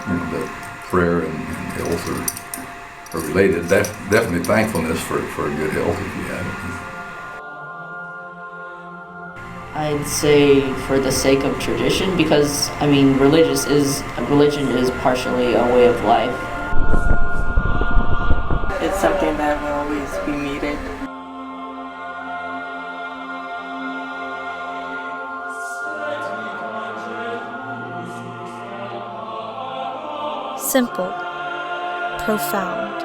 that prayer and health are related. Definitely thankfulness for good health if you have it. I'd say for the sake of tradition, because I mean religion is partially a way of life. It's something that will always be needed. Simple, profound.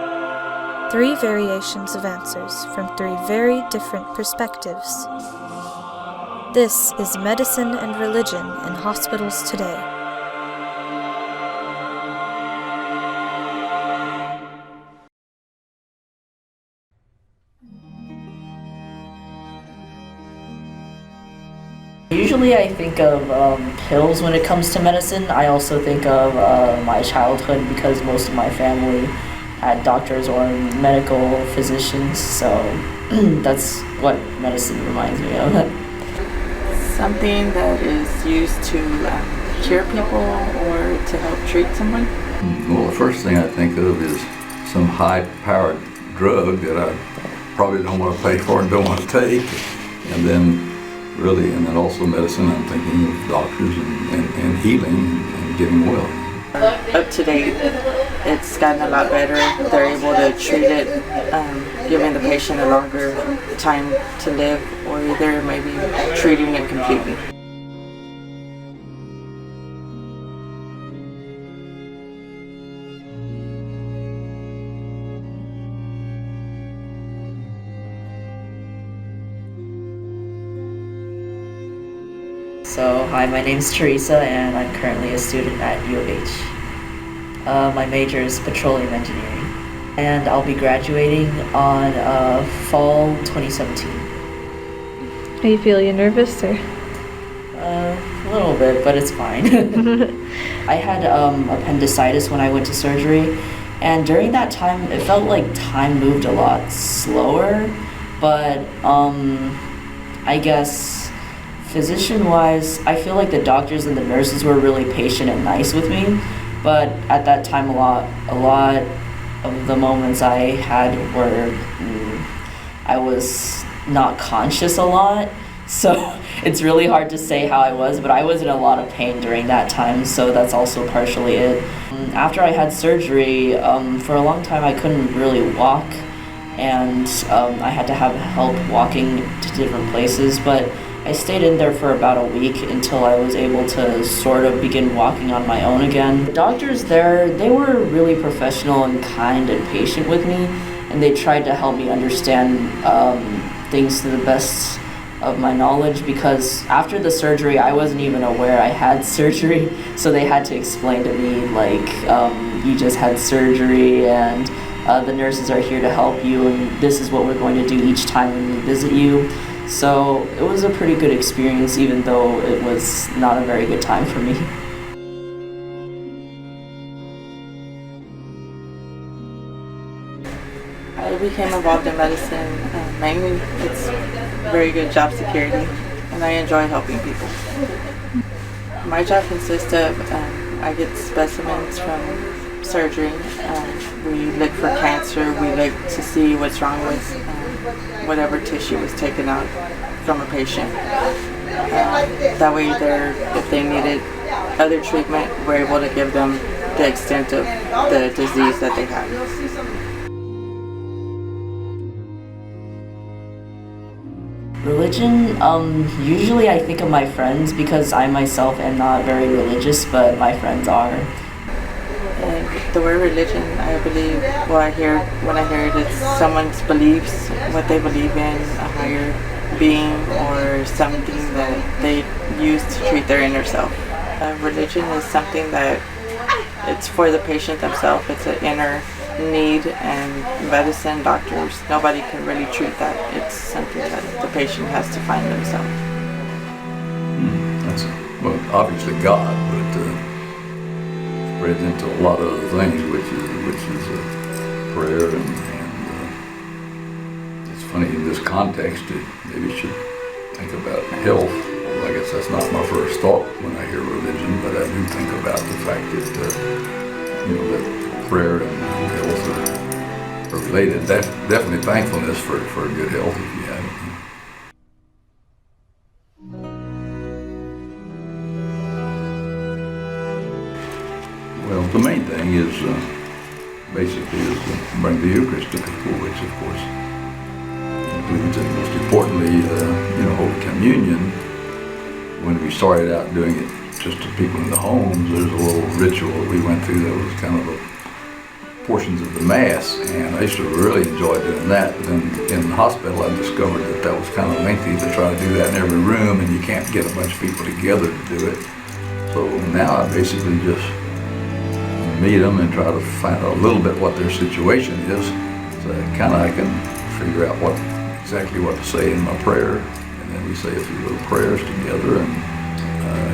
3 variations of answers from 3 very different perspectives. This is medicine and religion in hospitals today. Usually I think of pills when it comes to medicine. I also think of my childhood because most of my family had doctors or medical physicians, so that's what medicine reminds me of. Something that is used to cure people or to help treat someone. Well, the first thing I think of is some high-powered drug that I probably don't want to pay for and don't want to take, and then also medicine. I'm thinking of doctors and healing and getting well. Up to date, it's gotten a lot better. They're able to treat it, giving the patient a longer time to live, or either maybe treating it completely. So, hi, my name's Teresa, and I'm currently a student at U of H. My major is petroleum engineering, and I'll be graduating on fall 2017. Are you feeling nervous, or? A little bit, but it's fine. I had appendicitis when I went to surgery, and during that time, it felt like time moved a lot slower, but I guess physician-wise, I feel like the doctors and the nurses were really patient and nice with me, but at that time, a lot of the moments I had were I was not conscious a lot, so it's really hard to say how I was, but I was in a lot of pain during that time, so that's also partially it. After I had surgery, for a long time I couldn't really walk, and I had to have help walking to different places, but I stayed in there for about a week until I was able to sort of begin walking on my own again. The doctors there, they were really professional and kind and patient with me, and they tried to help me understand things to the best of my knowledge, because after the surgery I wasn't even aware I had surgery, so they had to explain to me like, you just had surgery and the nurses are here to help you, and this is what we're going to do each time when we visit you. So it was a pretty good experience, even though it was not a very good time for me. I became involved in medicine, mainly it's very good job security, and I enjoy helping people. My job consists of, I get specimens from surgery. We look for cancer, we look to see what's wrong with whatever tissue was taken out from a patient. That way if they needed other treatment, we're able to give them the extent of the disease that they have. Religion, usually I think of my friends, because I myself am not very religious, but my friends are. The word religion, I believe, when I hear it, it's someone's beliefs, what they believe in, a higher being, or something that they use to treat their inner self. Religion is something that it's for the patient themselves. It's an inner need, and medicine, doctors, nobody can really treat that. It's something that the patient has to find themselves. Well, obviously God, but spreads into a lot of other things, which is prayer, and it's funny in this context. Maybe you should think about health. Well, I guess that's not my first thought when I hear religion, but I do think about the fact that that prayer and health are related. That's definitely thankfulness for good health if you have it. Well, the main thing is basically is to bring the Eucharist to people, which of course includes, and most importantly, Holy Communion. When we started out doing it just to people in the homes, there's a little ritual that we went through that was kind of portions of the Mass, and I used to really enjoy doing that. But then in the hospital, I discovered that was kind of lengthy to try to do that in every room, and you can't get a bunch of people together to do it. So now I basically just meet them and try to find out a little bit what their situation is, so I can figure out exactly what to say in my prayer, and then we say a few little prayers together and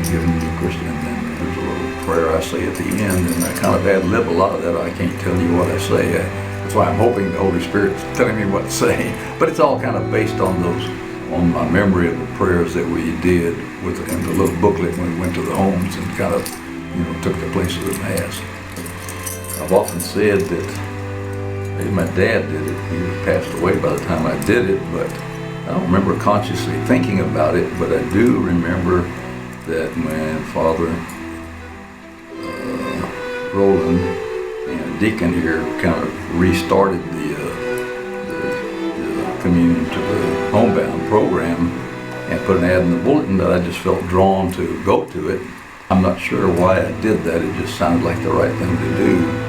give them the Eucharist, and then there's a little prayer I say at the end, and I kind of ad-lib a lot of that. I can't tell you what I say. That's why I'm hoping the Holy Spirit's telling me what to say, but it's all kind of based on my memory of the prayers that we did in the little booklet when we went to the homes and kind of took the place of the Mass. I've often said that maybe my dad did it. He passed away by the time I did it, but I don't remember consciously thinking about it, but I do remember that when Father Roland and Deacon here kind of restarted the communion to the homebound program and put an ad in the bulletin, that I just felt drawn to go to it. I'm not sure why I did that. It just sounded like the right thing to do.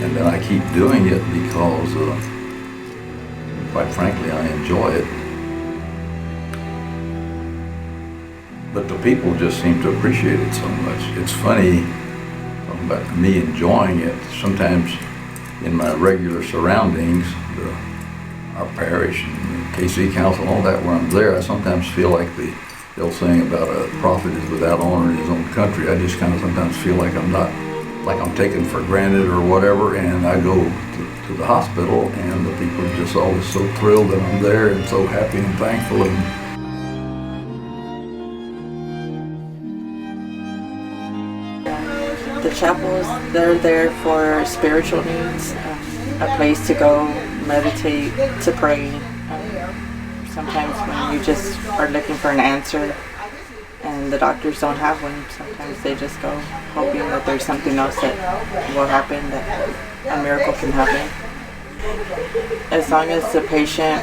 And then I keep doing it because, quite frankly, I enjoy it. But the people just seem to appreciate it so much. It's funny about me enjoying it. Sometimes in my regular surroundings, our parish and KC Council and all that, where I'm there, I sometimes feel like the old saying about a prophet is without honor in his own country. I just kind of sometimes feel like I'm taken for granted or whatever, and I go to the hospital, and the people are just always so thrilled that I'm there and so happy and thankful. The chapels, they're there for spiritual needs, a place to go meditate, to pray. Sometimes when you just are looking for an answer and the doctors don't have one, sometimes they just go hoping that there's something else that will happen, that a miracle can happen. As long as the patient,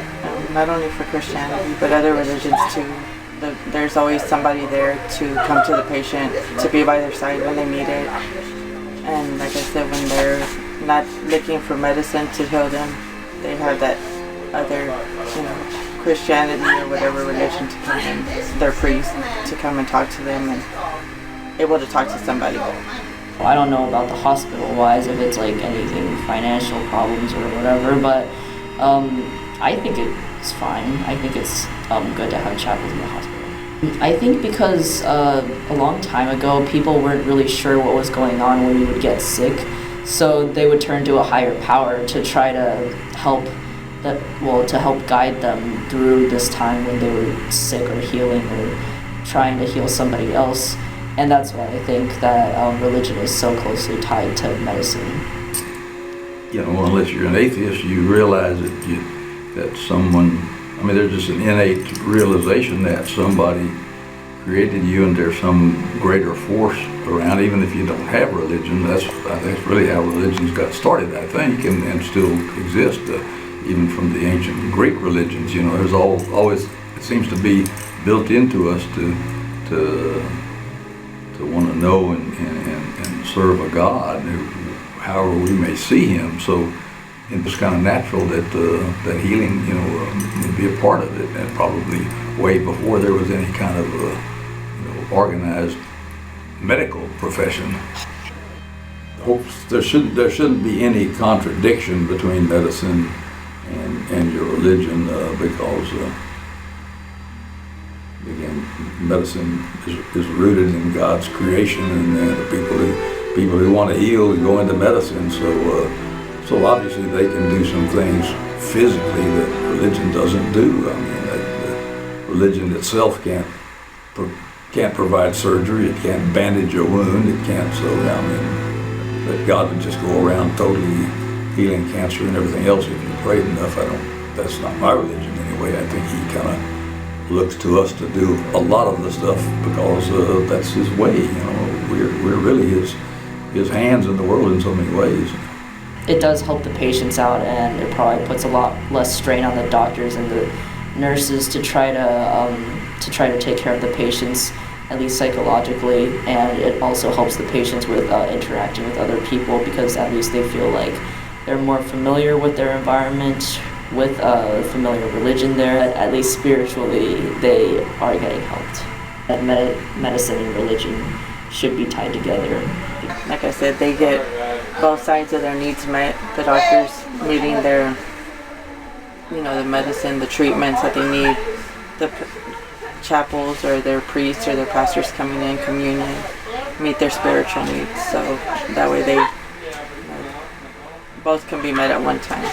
not only for Christianity, but other religions too, there's always somebody there to come to the patient, to be by their side when they need it. And like I said, when they're not looking for medicine to heal them, they have that other, Christianity or whatever religion to come in, their priest to come and talk to them and able to talk to somebody. I don't know about the hospital-wise, if it's like anything financial problems or whatever, but I think it's fine. I think it's good to have chapels in the hospital. I think because a long time ago, people weren't really sure what was going on when you would get sick, so they would turn to a higher power to try to help guide them through this time when they were sick or healing or trying to heal somebody else. And that's why I think that religion is so closely tied to medicine. Unless you're an atheist, you realize that someone, there's just an innate realization that somebody created you and there's some greater force around, even if you don't have religion. That's really how religions got started, I think, and still exist. Even from the ancient Greek religions, there's always, it seems to be built into us to want to know and serve a God, however we may see Him. So it's kind of natural that healing, would be a part of it, and probably way before there was any kind of organized medical profession. There shouldn't be any contradiction between medicine and your religion, because again, medicine is rooted in God's creation, and the people who want to heal go into medicine. So obviously they can do some things physically that religion doesn't do. The religion itself can't provide surgery. It can't bandage a wound. It can't. So that God would just go around totally healing cancer and everything else if you prayed enough. That's not my religion anyway. I think he kind of looks to us to do a lot of the stuff because that's his way. You know, we're really his hands in the world in so many ways. It does help the patients out, and it probably puts a lot less strain on the doctors and the nurses to try to take care of the patients, at least psychologically. And it also helps the patients with interacting with other people, because at least they feel like they're more familiar with their environment, with a familiar religion there. At least spiritually, they are getting helped. That medicine and religion should be tied together. Like I said, they get both sides of their needs met. The doctors meeting their, the medicine, the treatments that they need. The chapels or their priests or their pastors coming in, communion, meet their spiritual needs. So that way they both can be met at one time.